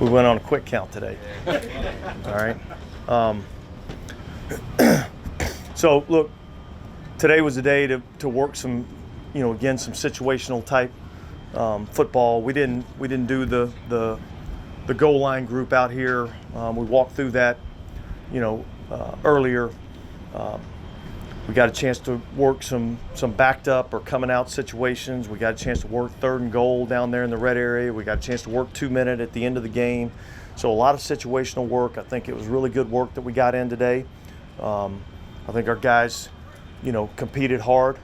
We went on a quick count today. All right. So look, today was a day to work some, again, some situational type football. We didn't do the goal line group out here. We walked through that, earlier. We got a chance to work some backed up or coming out situations. We got a chance to work 3rd and goal down there in the red area. We got a chance to work 2-minute at the end of the game. So a lot of situational work. I think it was really good work that we got in today. I think our guys, competed hard.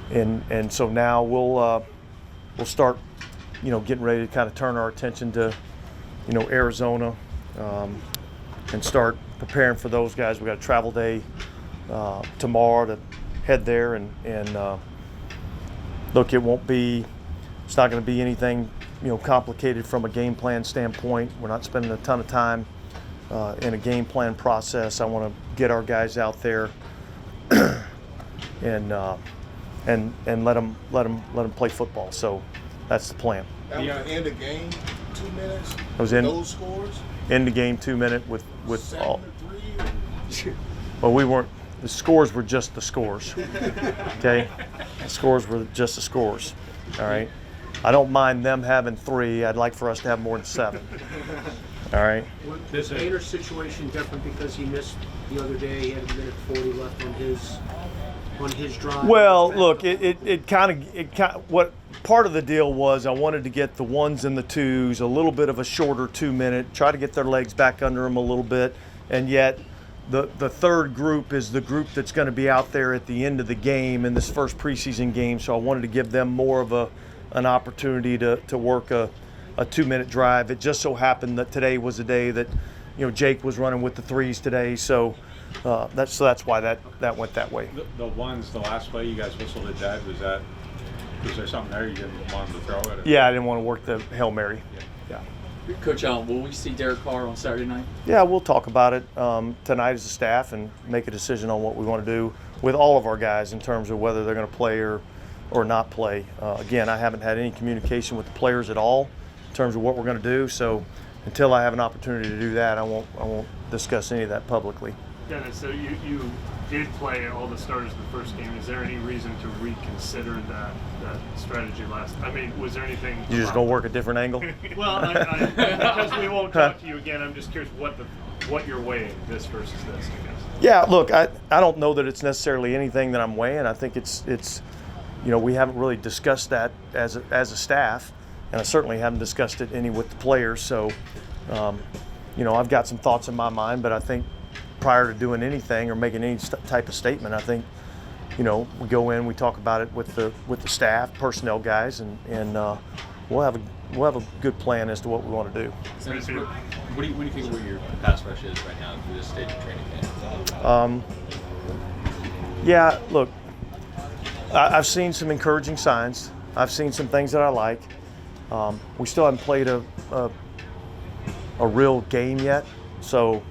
And so now we'll start, getting ready to kind of turn our attention to, Arizona, and start preparing for those guys. We got a travel day tomorrow to head there, and look, it's not going to be anything, complicated from a game plan standpoint. We're not spending a ton of time in a game plan process. I want to get our guys out there and let them play football. So that's the plan. That was the end of game, 2 minutes. That was in those scores. End of game 2-minute with 7 all. to 3. Well, we weren't. The scores were just the scores. Okay, the scores were just the scores. All right. I don't mind them having 3. I'd like for us to have more than 7. All right. Was the Painter's situation different because he missed the other day? He had a minute 40 left on his drive. Well, look, what part of the deal was I wanted to get the 1s and the 2s a little bit of a shorter 2-minute, try to get their legs back under them a little bit, and yet the 3rd group is the group that's going to be out there at the end of the game in this first preseason game. So I wanted to give them more of an opportunity to work a 2-minute drive. It just so happened that today was a day that, Jake was running with the 3s today. So that's why that went that way. The 1s, the last play you guys whistled it dead. Was there something there you didn't want them to throw at it? Yeah, I didn't want to work the Hail Mary. Yeah. Coach Allen, will we see Derek Carr on Saturday night? Yeah, we'll talk about it tonight as a staff and make a decision on what we want to do with all of our guys in terms of whether they're going to play or not play. Again, I haven't had any communication with the players at all in terms of what we're going to do. So until I have an opportunity to do that, I won't discuss any of that publicly. Dennis, so you did play all the starters in the first game. Is there any reason to reconsider that strategy was there anything? You just gonna work a different angle? Well, because we won't talk to you again, I'm just curious what you're weighing, this versus this, I guess. Yeah, look, I don't know that it's necessarily anything that I'm weighing. I think it's we haven't really discussed that as a staff, and I certainly haven't discussed it any with the players. So, I've got some thoughts in my mind, but I think prior to doing anything or making any type of statement, I think, we go in, we talk about it with the staff, personnel guys, and we'll have a good plan as to what we want to do. So what do you think where your pass rush is right now through this stage of training camp? Yeah, look, I've seen some encouraging signs. I've seen some things that I like. We still haven't played a real game yet, so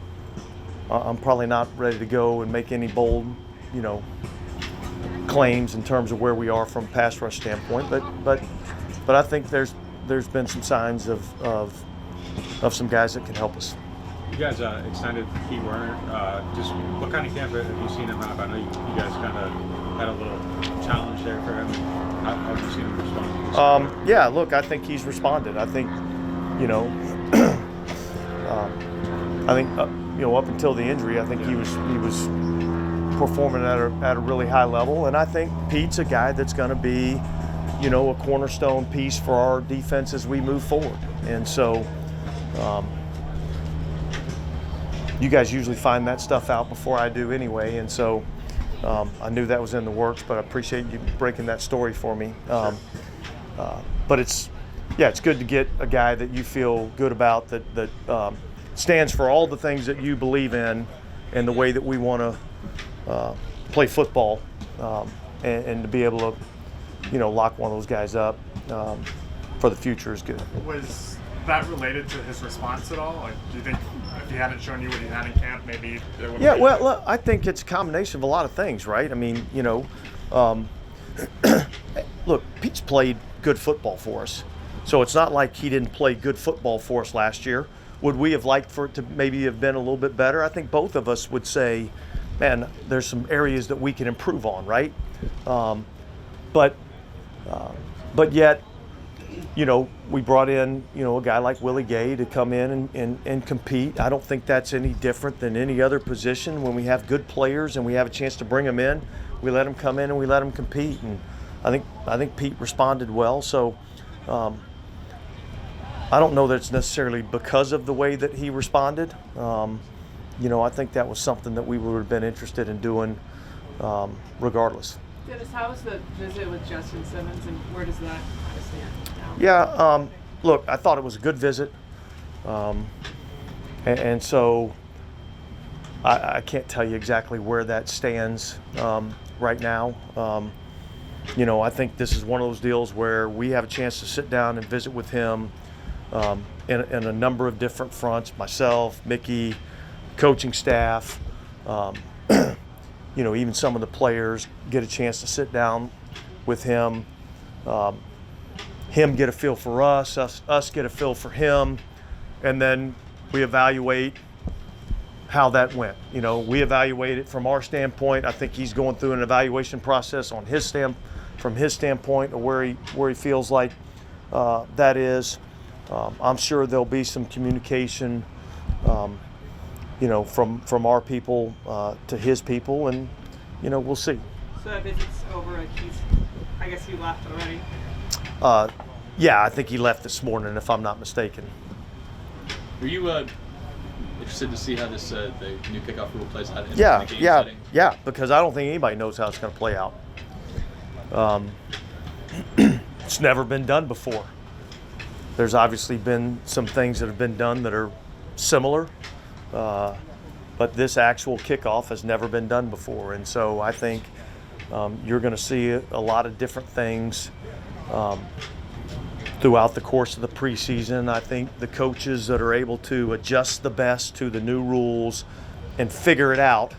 I'm probably not ready to go and make any bold, claims in terms of where we are from a pass rush standpoint. But I think there's been some signs of some guys that can help us. You guys extended Pete Werner. Just what kind of camp have you seen him have? I know you guys kind of had a little challenge there for him. How have you seen him respond? Yeah, look, I think he's responded. I think, up until the injury, I think he was performing at a really high level, and I think Pete's a guy that's going to be, a cornerstone piece for our defense as we move forward. And so, you guys usually find that stuff out before I do anyway, and so I knew that was in the works, but I appreciate you breaking that story for me. But it's good to get a guy that you feel good about, that stands for all the things that you believe in and the way that we want to play football, and to be able to, lock one of those guys up for the future is good. Was that related to his response at all? Like, do you think if he hadn't shown you what he had in camp, maybe there would be... Well, look, I think it's a combination of a lot of things, right? I mean, look, Pete's played good football for us. So it's not like he didn't play good football for us last year. Would we have liked for it to maybe have been a little bit better? I think both of us would say, man, there's some areas that we can improve on, right? But yet, we brought in, a guy like Willie Gay to come in and compete. I don't think that's any different than any other position. When we have good players and we have a chance to bring them in, we let them come in and we let them compete. And I think Pete responded well. So I don't know that it's necessarily because of the way that he responded. I think that was something that we would have been interested in doing regardless. Dennis, how was the visit with Justin Simmons, and where does that kind of stand now? Yeah, look, I thought it was a good visit. And so I can't tell you exactly where that stands right now. I think this is one of those deals where we have a chance to sit down and visit with him in a number of different fronts, myself, Mickey, coaching staff, even some of the players get a chance to sit down with him, him get a feel for us get a feel for him, and then we evaluate how that went. We evaluate it from our standpoint. I think he's going through an evaluation process on from his standpoint of where he feels like that is. I'm sure there'll be some communication, from our people to his people, and we'll see. So that visit's over. I guess he left already. Yeah, I think he left this morning, if I'm not mistaken. Were you interested to see how this the new kickoff rule plays out in the game Yeah, setting? yeah, because I don't think anybody knows how it's going to play out. It's never been done before. There's obviously been some things that have been done that are similar, but this actual kickoff has never been done before. And so I think you're going to see a lot of different things throughout the course of the preseason. I think the coaches that are able to adjust the best to the new rules and figure it out,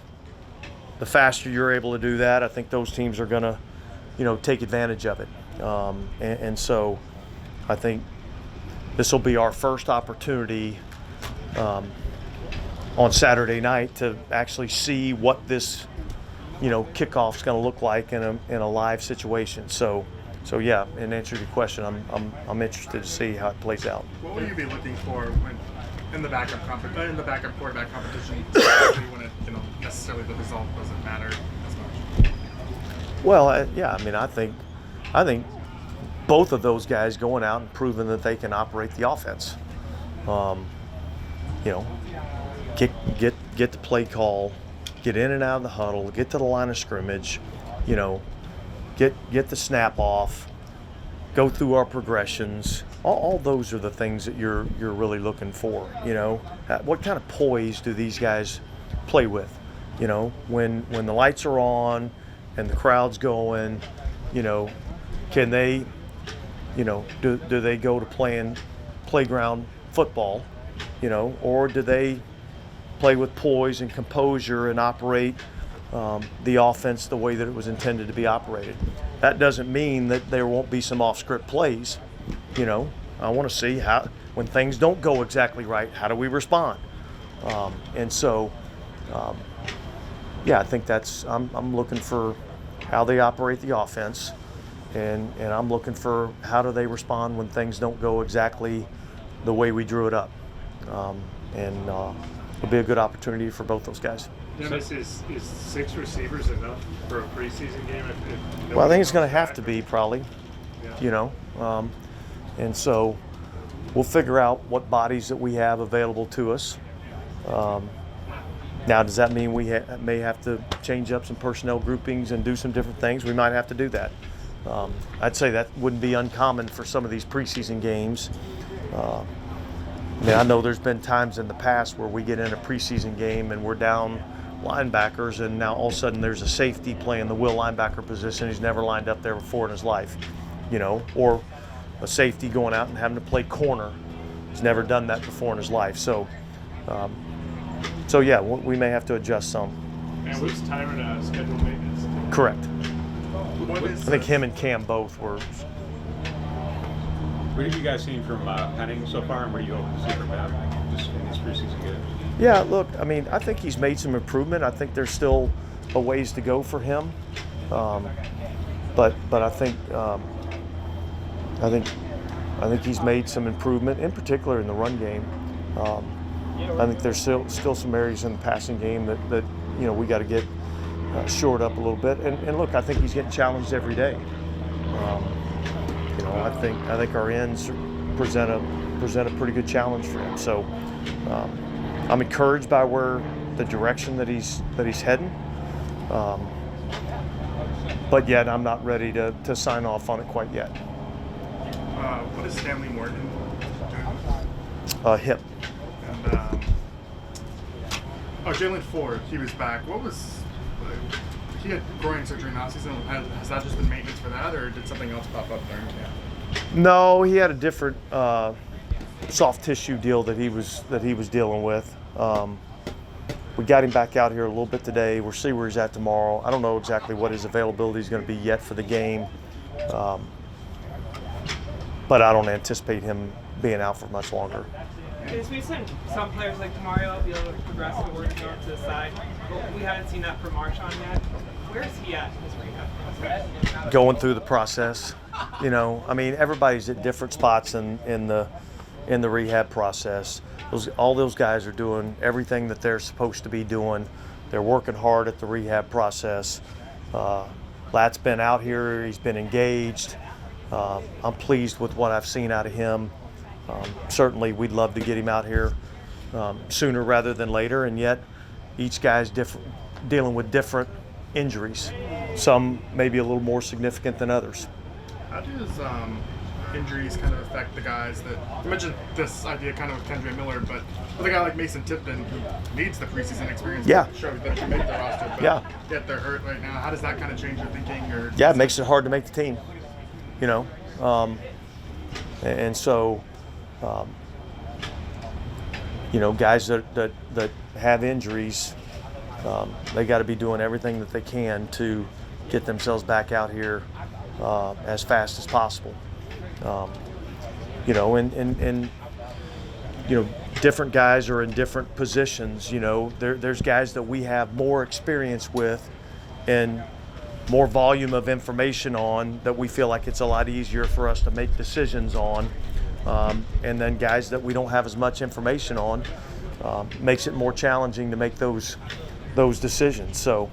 the faster you're able to do that, I think those teams are going to, take advantage of it. And so I think this will be our first opportunity on Saturday night to actually see what this, kickoff's going to look like in a live situation. So yeah, in answer to your question, I'm interested to see how it plays out. What will you be looking for when in the backup quarterback competition, especially when it necessarily the result doesn't matter as much? Well, I think both of those guys going out and proving that they can operate the offense. Get the play call, get in and out of the huddle, get to the line of scrimmage, get the snap off, go through our progressions. All those are the things that you're really looking for. What kind of poise do these guys play with? When the lights are on and the crowd's going, can they, do they go to playing playground football, or do they play with poise and composure and operate the offense the way that it was intended to be operated? That doesn't mean that there won't be some off-script plays. I want to see how, when things don't go exactly right, how do we respond? I think I'm looking for how they operate the offense, and I'm looking for how do they respond when things don't go exactly the way we drew it up. It'll be a good opportunity for both those guys. Dennis, is 6 receivers enough for a preseason game? Well, I think it's going to have to be probably, Yeah. And so we'll figure out what bodies that we have available to us. Now, does that mean we may have to change up some personnel groupings and do some different things? We might have to do that. I'd say that wouldn't be uncommon for some of these preseason games. I know there's been times in the past where we get in a preseason game and we're down linebackers, and now all of a sudden there's a safety playing the will linebacker position who's never lined up there before in his life, or a safety going out and having to play corner. He's never done that before in his life. So yeah, we may have to adjust some. And was Tyron schedule maintenance? Correct. What I is think him and Cam both were. Were What have you guys seen from Penning so far, and what do you hope to see from him just in this preseason game? Yeah, look, I mean, I think he's made some improvement. I think there's still a ways to go for him, but I think he's made some improvement, in particular in the run game. I think there's still some areas in the passing game that we got to get shored up a little bit. And look, I think he's getting challenged every day. I think our ends present a pretty good challenge for him. So I'm encouraged by the direction that he's heading. But yet I'm not ready to sign off on it quite yet. What is Stanley Morgan doing? Hip. And Jalen Ford, he was back. He had groin surgery in off-season. Has that just been maintenance for that, or did something else pop up during camp? No, he had a different soft tissue deal that he was dealing with. We got him back out here a little bit today. We'll see where he's at tomorrow. I don't know exactly what his availability is going to be yet for the game, but I don't anticipate him being out for much longer. We've seen some players like Mario be able to progress and working over to the side, but we haven't seen that for Marshawn yet. Where is he at in his rehab process? Going through the process. I mean, everybody's at different spots in the rehab process. All those guys are doing everything that they're supposed to be doing. They're working hard at the rehab process. Lat's been out here. He's been engaged. I'm pleased with what I've seen out of him. Certainly, we'd love to get him out here sooner rather than later, and yet each guy's dealing with different injuries. Some maybe a little more significant than others. How does injuries kind of affect the guys that you mentioned this idea kind of with Kendra Miller, but with a guy like Mason Tipton who needs the preseason experience to show that he made the roster, but yet they're hurt right now. How does that kind of change your thinking? It makes it hard to make the team. And so. Guys that have injuries, they got to be doing everything that they can to get themselves back out here as fast as possible. Different guys are in different positions. There's guys that we have more experience with and more volume of information on that we feel like it's a lot easier for us to make decisions on. And then guys that we don't have as much information on makes it more challenging to make those decisions. So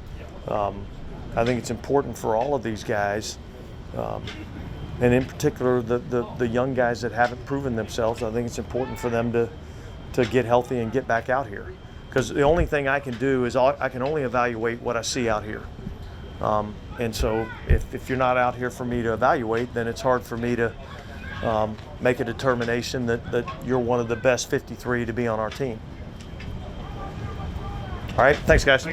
I think it's important for all of these guys, and in particular the young guys that haven't proven themselves. I think it's important for them to get healthy and get back out here, because the only thing I can do is I can only evaluate what I see out here. And so if you're not out here for me to evaluate, then it's hard for me to make a determination that you're one of the best 53 to be on our team. All right, thanks guys.